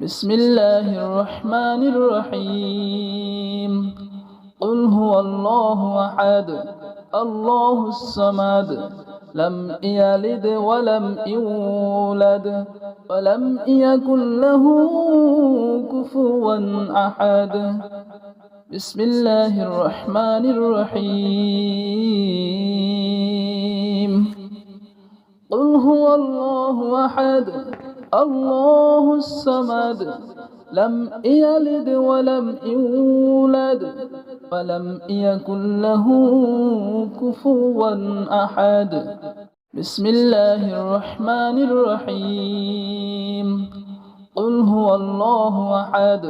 بسم الله الرحمن الرحيم قل هو الله أحد الله الصمد لم يلد ولم يولد ولم يكن له كفوا أحد بسم الله الرحمن الرحيم قل هو الله أحد الله الصمد لم يلد ولم يولد ولم يكن له كفوا أحد بسم الله الرحمن الرحيم قل هو الله أحد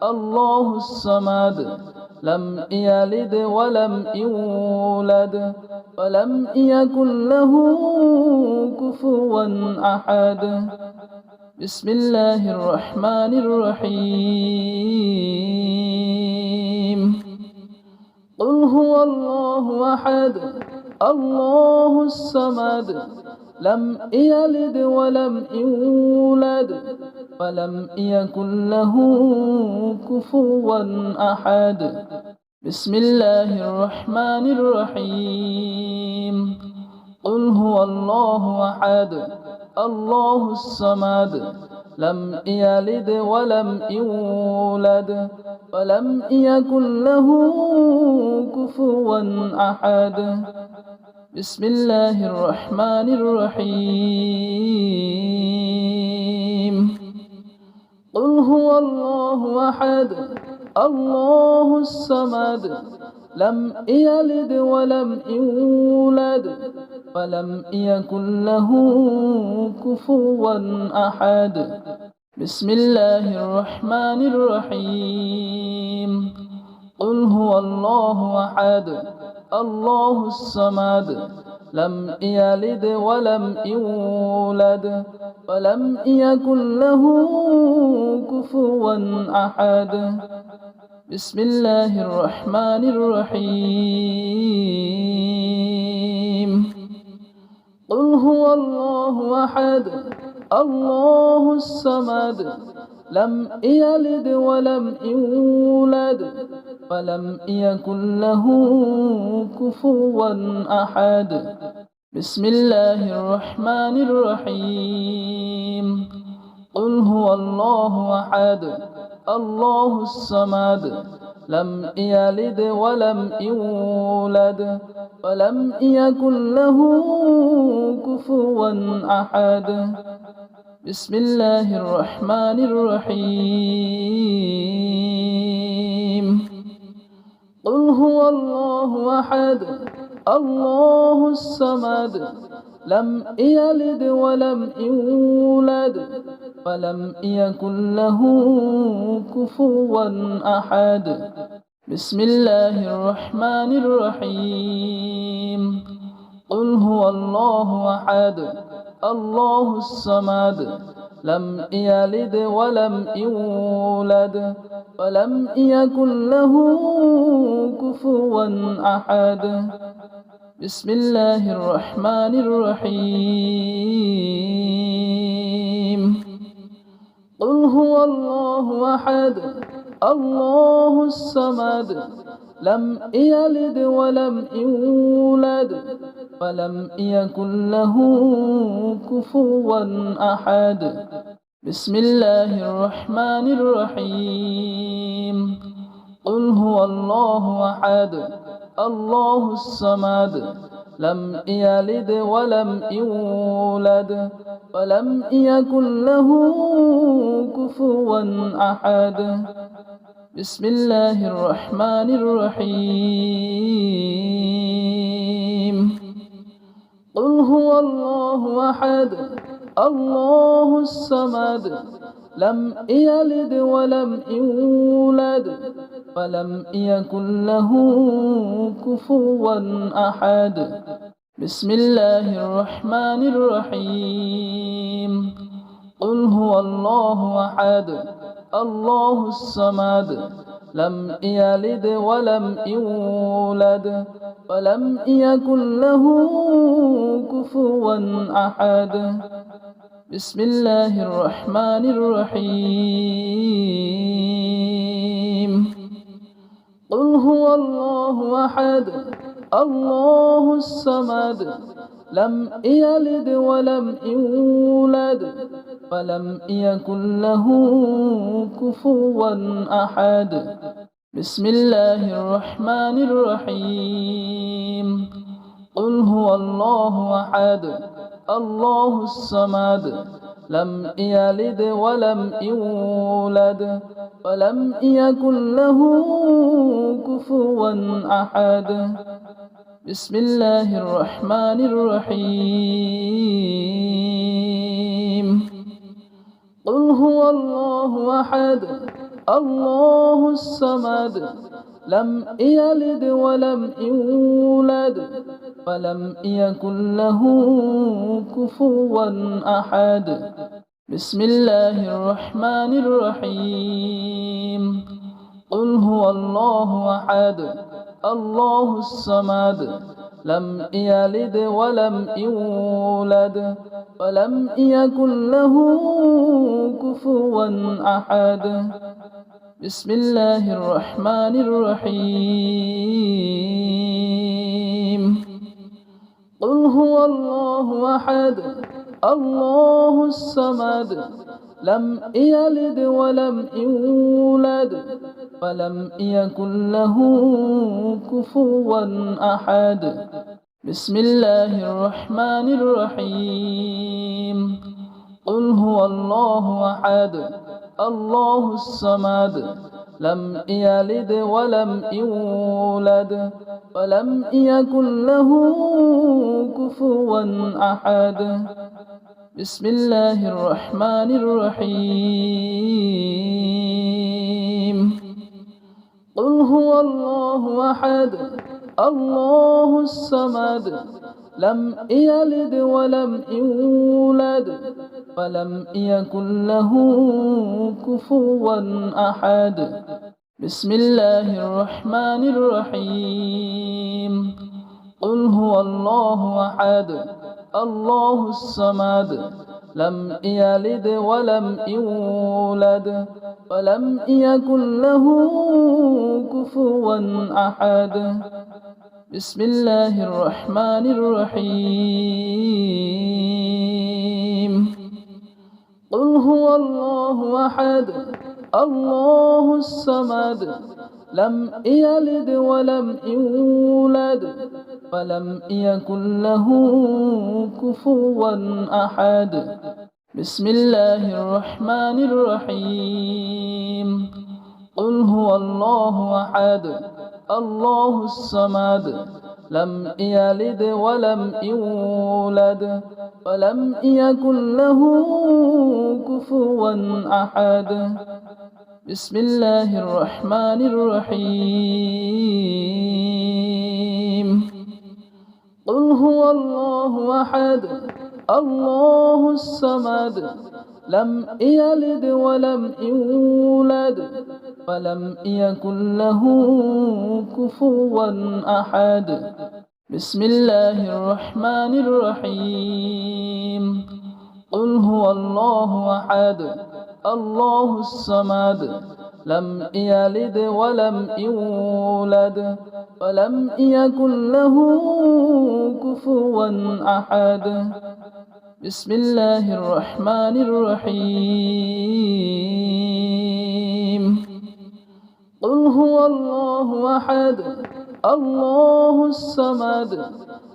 الله الصمد لم يلد ولم يولد ولم يكن له كفوا أحد بسم الله الرحمن الرحيم قل هو الله أحد الله الصمد لم يلد ولم يولد ولم يكن له كفوا أحد بسم الله الرحمن الرحيم قل هو الله أحد الله الصمد لم يلد ولم يولد ولم يكن له كفوا أحد بسم الله الرحمن الرحيم قل هو الله أحد الله الصمد لم يلد ولم يولد ولم يكن له كفوا أحد بسم الله الرحمن الرحيم قل هو الله أحد الله الصمد لم يلد ولم يولد ولم يكن له كفوا أحد بسم الله الرحمن الرحيم قل هو الله أحد الله الصمد لم يلد ولم يولد ولم يكن له كفوا أحد بسم الله الرحمن الرحيم قل هو الله أحد الله الصمد لم يلد ولم يولد ولم يكن له كفوا أحد بسم الله الرحمن الرحيم قل هو الله أحد الله الصمد لم يلد ولم يولد ولم يكن له كفوا أحد بسم الله الرحمن الرحيم قل هو الله أحد الله الصمد لم يلد ولم يولد ولم يكن له كفوا أحد بسم الله الرحمن الرحيم قل هو الله أحد الله الصمد لم يلد ولم يولد ولم يكن له كفوا أحد بسم الله الرحمن الرحيم قل هو الله أحد الله الصمد لم يلد ولم يولد ولم يكن له كفوا أحد بسم الله الرحمن الرحيم قل هو الله أحد الله الصمد لم يلد ولم يولد ولم يكن له كفوا أحد بسم الله الرحمن الرحيم قل هو الله أحد الله الصمد لم يلد ولم يولد ولم يكن له كفوا أحد بسم الله الرحمن الرحيم قل هو الله أحد الله الصمد لم يلد ولم يولد ولم يكن له كفوا أحد بسم الله الرحمن الرحيم قل هو الله أحد الله الصمد لم يلد ولم يولد ولم يكن له كفوا أحد بسم الله الرحمن الرحيم قل هو الله أحد الله الصمد لم يلد ولم يولد ولم يكن له كفوا أحد بسم الله الرحمن الرحيم قل هو الله أحد الله الصمد لم يلد ولم يولد ولم يكن له كفوا أحد بسم الله الرحمن الرحيم قل هو الله أحد الله الصمد لم يلد ولم يولد ولم يكن له كفوا أحد بسم الله الرحمن الرحيم قل هو الله أحد الله الصمد لم يلد ولم يولد ولم يكن له كفوا أحد بسم الله الرحمن الرحيم قل هو الله أحد الله الصمد لم يلد ولم يولد ولم يكن له كفوا أحد بسم الله الرحمن الرحيم قل هو الله أحد الله الصمد لم يلد ولم يولد ولم يكن له كفوا أحد بسم الله الرحمن الرحيم قل هو الله أحد الله الصمد لم يلد ولم يولد ولم يكن له كفوا أحد بسم الله الرحمن الرحيم قل هو الله أحد الله الصمد لم يلد ولم يولد ولم يكن له كفوا أحد بسم الله الرحمن الرحيم قل هو الله أحد الله الصمد لم يلد ولم يولد ولم يكن له كفوا أحد بسم الله الرحمن الرحيم قل هو الله أحد الله الصمد لم يلد ولم يولد ولم يكن له كفوا أحد بسم الله الرحمن الرحيم قل هو الله أحد الله الصمد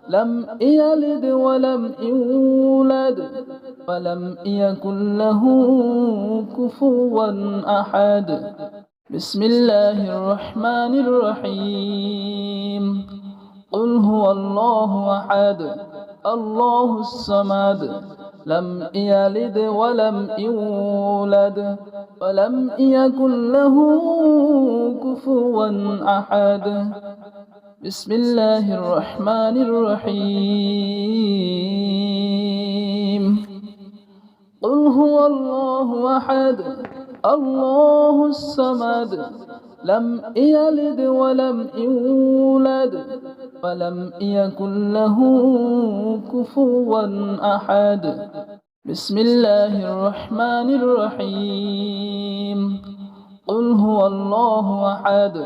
لم يلد ولم يولد ولم يكن له كفوا أحد بسم الله الرحمن الرحيم قل هو الله أحد الله الصمد لم يلد ولم يولد ولم يكن له كفوا أحد بسم الله الرحمن الرحيم قل هو الله أحد الله الصمد لم يلد ولم يولد ولم يكن له كفوا أحد بسم الله الرحمن الرحيم قل هو الله أحد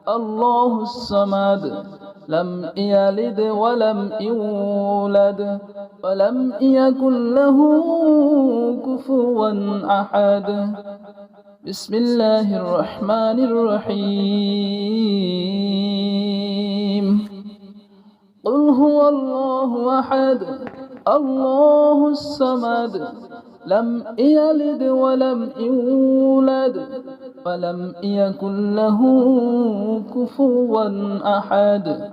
الله الصمد لم يلد ولم يولد ولم يكن له كفوا أحد بسم الله الرحمن الرحيم قل هو الله أحد الله الصمد لم يلد ولم يولد ولم يكن له كفوا أحد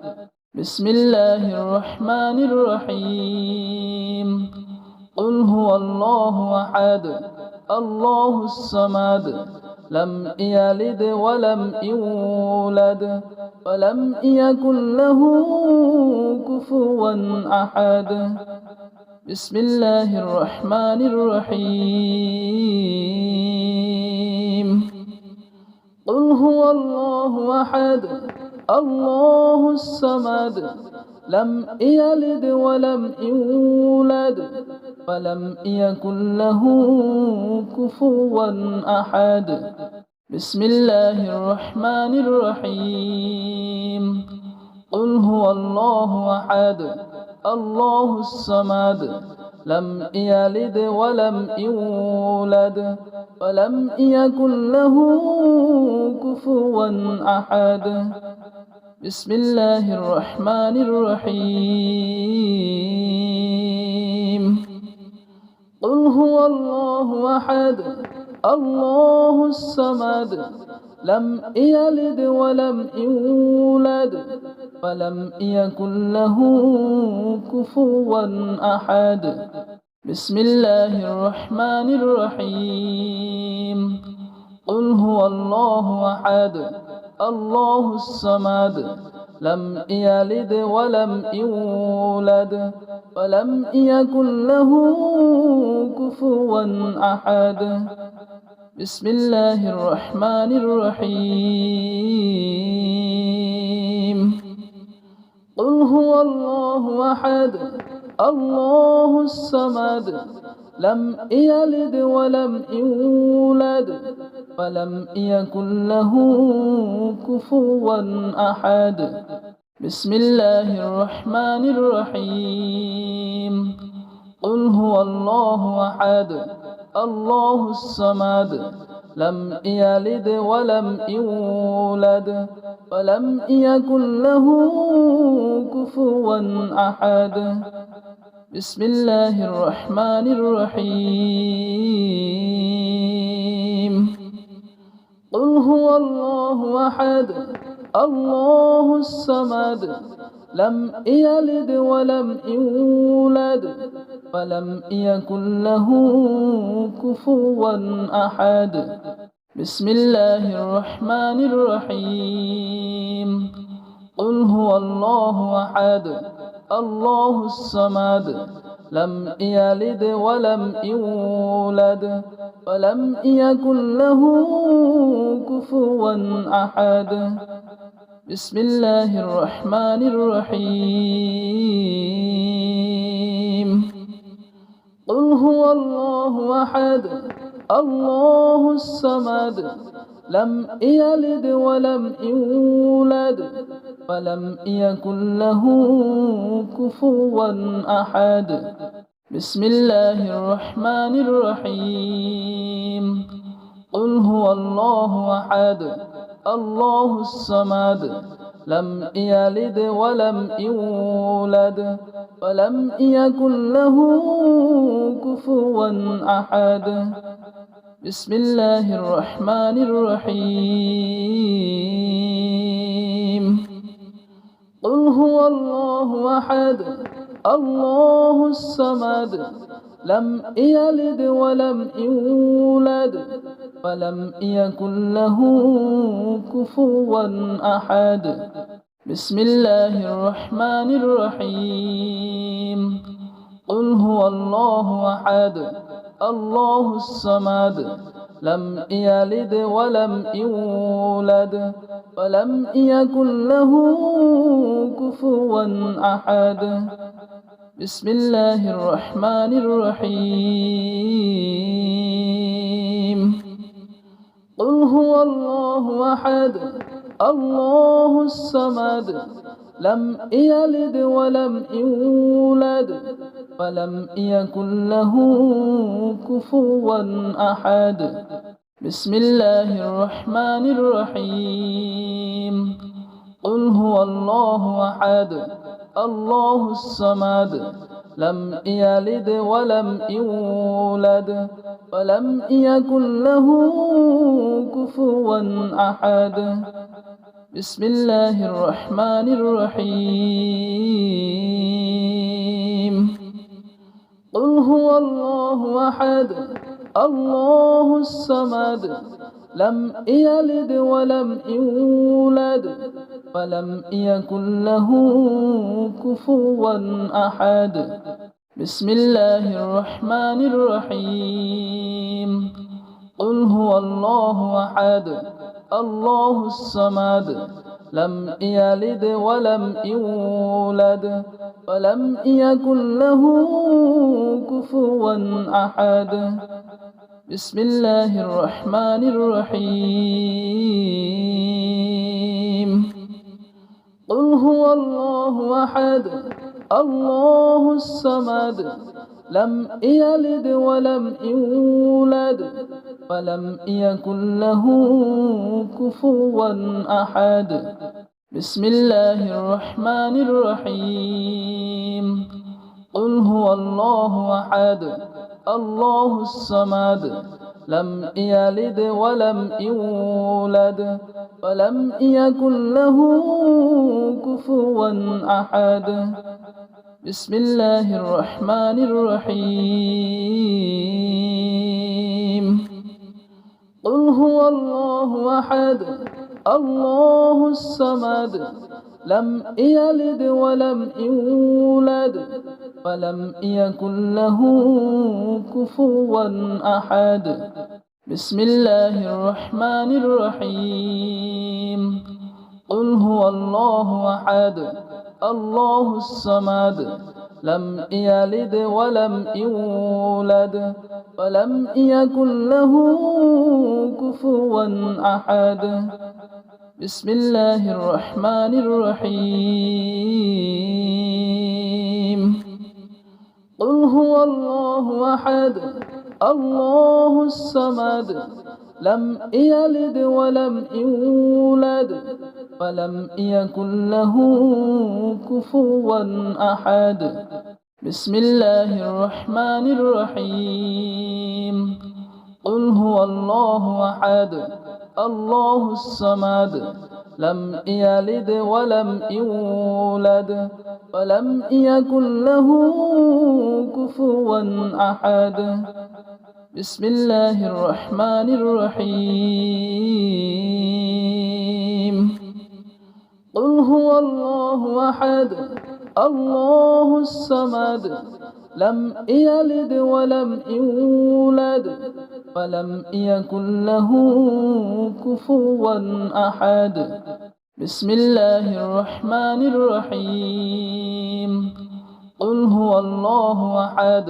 بسم الله الرحمن الرحيم قل هو الله أحد الله الصمد لم يلد ولم يولد ولم يكن له كفوا أحد بسم الله الرحمن الرحيم قل هو الله أحد الله الصمد لم يلد ولم يولد ولم يكن له كفوا أحد بسم الله الرحمن الرحيم قل هو الله أحد الله الصمد لم يلد ولم يولد ولم يكن له كفوا أحد بسم الله الرحمن الرحيم قل هو الله أحد الله الصمد لم يلد ولم يولد ولم يكن له كفوا أحد بسم الله الرحمن الرحيم قل هو الله أحد الله الصمد لم يلد ولم يولد ولم يكن له كفوا أحد بسم الله الرحمن الرحيم قل هو الله أحد الله الصمد لم يلد ولم يولد ولم يكن له كفوا أحد بسم الله الرحمن الرحيم قل هو الله أحد الله الصمد لم يلد ولم يولد ولم يكن له كفوا أحد بسم الله الرحمن الرحيم قل هو الله أحد الله الصمد لم يلد ولم يولد ولم يكن له كفوا أحد بسم الله الرحمن الرحيم قل هو الله أحد الله الصمد لم يلد ولم يولد ولم يكن له كفوا أحد بسم الله الرحمن الرحيم قل هو الله أحد الله الصمد لم يلد ولم يولد ولم يكن له كفوا أحد بسم الله الرحمن الرحيم قل هو الله أحد الله الصمد لم يلد ولم يولد ولم يكن له كفوا أحد بسم الله الرحمن الرحيم قل هو الله أحد الله الصمد لم يلد ولم يولد ولم يكن له كفوا أحد بسم الله الرحمن الرحيم قل هو الله أحد الله الصمد لم يلد ولم يولد ولم يكن له كفوا أحد بسم الله الرحمن الرحيم قل هو الله أحد الله الصمد لم يلد ولم يولد ولم يكن له كفوا أحد بسم الله الرحمن الرحيم قل هو الله أحد الله الصمد لم يلد ولم يولد ولم يكن له كفوا أحد بسم الله الرحمن الرحيم قل هو الله أحد الله الصمد لم يلد ولم يولد ولم يكن له كفوا أحد بسم الله الرحمن الرحيم قل هو الله أحد الله الصمد لم يلد ولم يولد ولم يكن له كفوا أحد بسم الله الرحمن الرحيم قل هو الله أحد الله الصمد لم يلد ولم يولد ولم يكن له كفوا أحد بسم الله الرحمن الرحيم قل هو الله أحد الله الصمد لم يلد ولم يولد ولم يكن له كفوا أحد بسم الله الرحمن الرحيم قل هو الله أحد الله الصمد لم يلد ولم يولد ولم يكن له كفوا أحد بسم الله الرحمن الرحيم قل هو الله أحد الله الصمد لم يلد ولم يولد ولم يكن له كفوا أحد بسم الله الرحمن الرحيم قل هو الله أحد الله الصمد لم يلد ولم يولد ولم يكن له كفوا أحد بسم الله الرحمن الرحيم قل هو الله أحد الله الصمد لم يلد ولم يولد ولم يكن له كفوا أحد بسم الله الرحمن الرحيم قل هو الله أحد الله الصمد لم يلد ولم يولد ولم يكن له كفوا أحد بسم الله الرحمن الرحيم قل هو الله أحد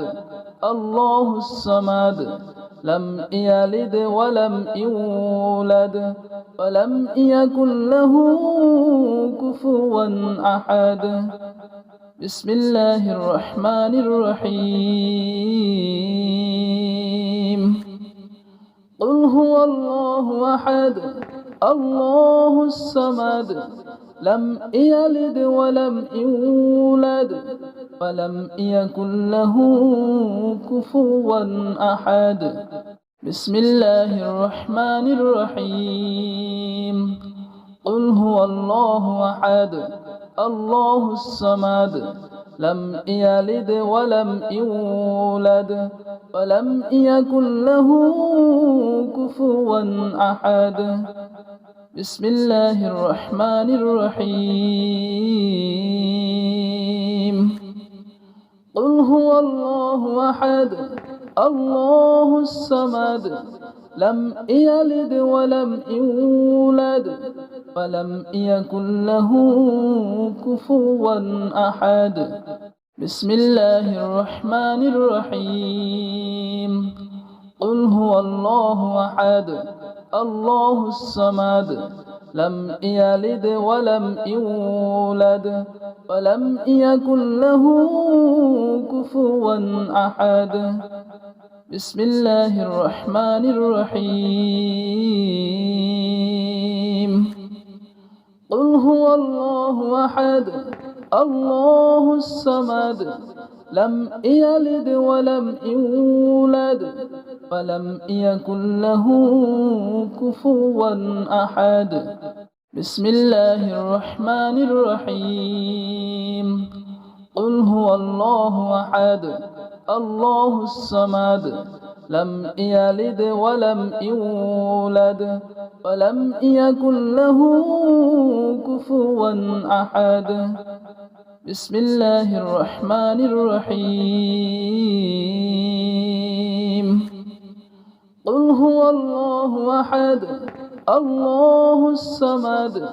الله الصمد لم يلد ولم يولد ولم يكن له كفوا أحد بسم الله الرحمن الرحيم قل هو الله أحد الله الصمد لم يلد ولم يولد ولم يكن له كفوا أحد بسم الله الرحمن الرحيم قل هو الله أحد الله الصمد لم يلد ولم يولد ولم يكن له كفوا أحد بسم الله الرحمن الرحيم قل هو الله أحد الله الصمد لم يلد ولم يولد ولم يكن له كفوا أحد بسم الله الرحمن الرحيم قل هو الله أحد الله الصمد لم يلد ولم يولد ولم يكن له كفوا أحد بسم الله الرحمن الرحيم قل هو الله أحد الله الصمد لم يلد ولم يولد ولم يكن له كفوا أحد بسم الله الرحمن الرحيم قل هو الله أحد الله الصمد لم يلد ولم يولد ولم يكن له كفوا أحد بسم الله الرحمن الرحيم قل هو الله أحد الله الصمد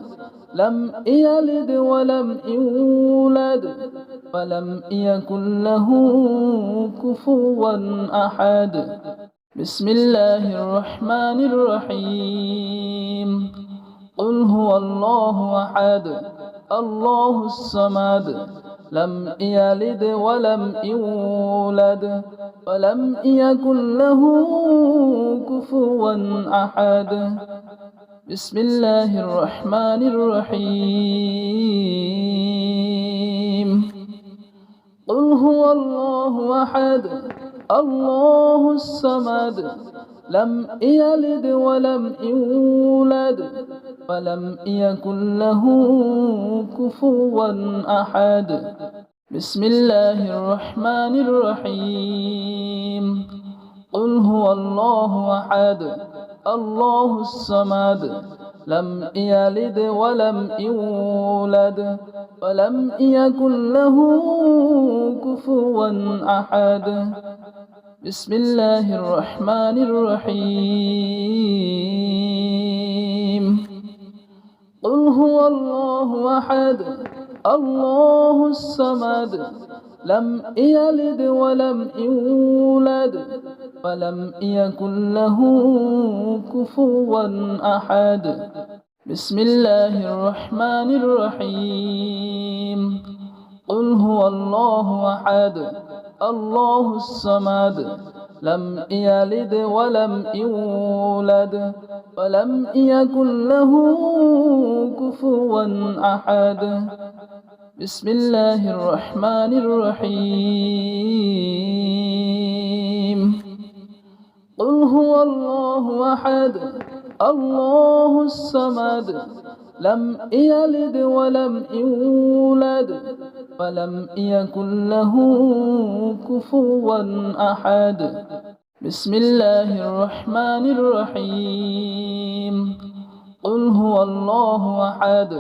لم يلد ولم يولد ولم يكن له كفوا أحد بسم الله الرحمن الرحيم قل هو الله أحد الله الصمد لم يلد ولم يولد ولم يكن له كفوا أحد بسم الله الرحمن الرحيم قل هو الله أحد الله الصمد لم يلد ولم يولد ولم يكن له كفوا أحد بسم الله الرحمن الرحيم قل هو الله أحد الله الصمد لم يلد ولم يولد ولم يكن له كفوا أحد بسم الله الرحمن الرحيم قل هو الله أحد الله الصمد لم يلد ولم يولد ولم يكن له كفوا أحد بسم الله الرحمن الرحيم قل هو الله أحد الله الصمد لم يلد ولم يولد ولم يكن له كفوا أحد بسم الله الرحمن الرحيم قل هو الله أحد الله الصمد لم يلد ولم يولد ولم يكن له كفوا أحد بسم الله الرحمن الرحيم قل هو الله أحد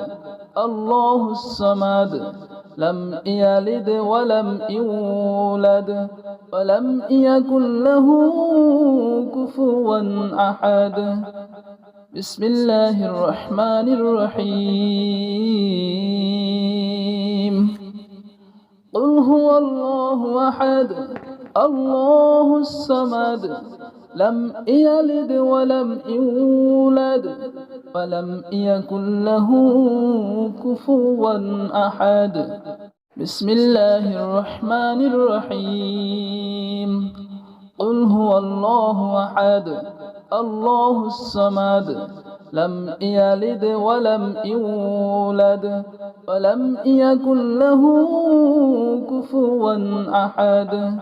الله الصمد لم يلد ولم يولد ولم يكن له كفوا أحد بسم الله الرحمن الرحيم قل هو الله أحد الله الصمد لم يلد ولم يولد ولم يكن له كفوا أحد بسم الله الرحمن الرحيم قل هو الله أحد الله الصمد لم يلد ولم يولد ولم يكن له كفوا أحد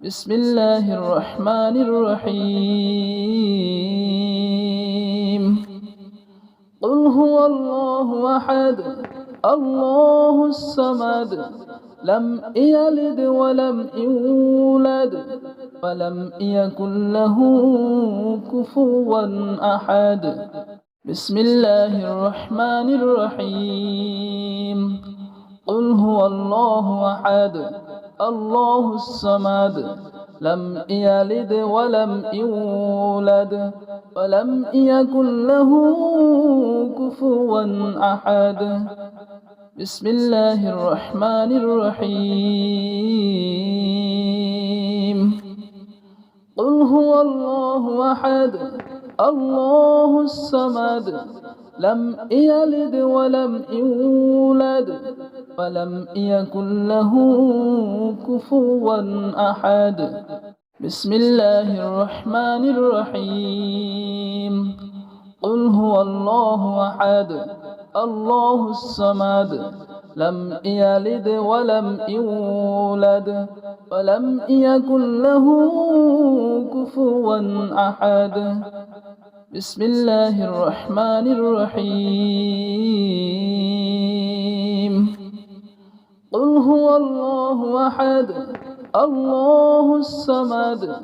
بسم الله الرحمن الرحيم قل هو الله أحد الله الصمد لم يلد ولم يولد ولم يكن له كفوا أحد بسم الله الرحمن الرحيم قل هو الله أحد الله الصمد لم يلد ولم يولد ولم يكن له كفوا أحد بسم الله الرحمن الرحيم قل هو الله أحد الله الصمد لم يلد ولم يولد ولم يكن له كفوا أحد بسم الله الرحمن الرحيم قل هو الله أحد الله الصمد لم يلد ولم يولد ولم يكن له كفوا أحد بسم الله الرحمن الرحيم قل هو الله أحد الله الصمد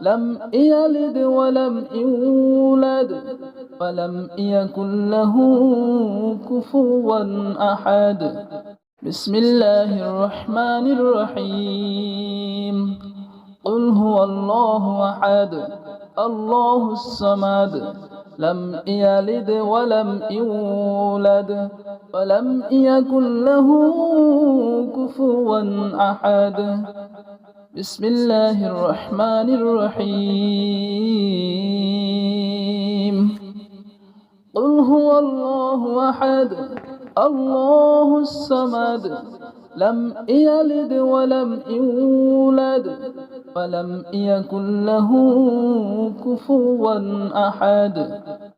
لم يلد ولم يولد ولم يكن له كفوا أحد بسم الله الرحمن الرحيم قل هو الله أحد الله الصمد لم يلد ولم يولد ولم يكن له كفوا أحد بسم الله الرحمن الرحيم قل هو الله أحد الله الصمد لم يلد ولم يولد ولم يكن له كفوا أحد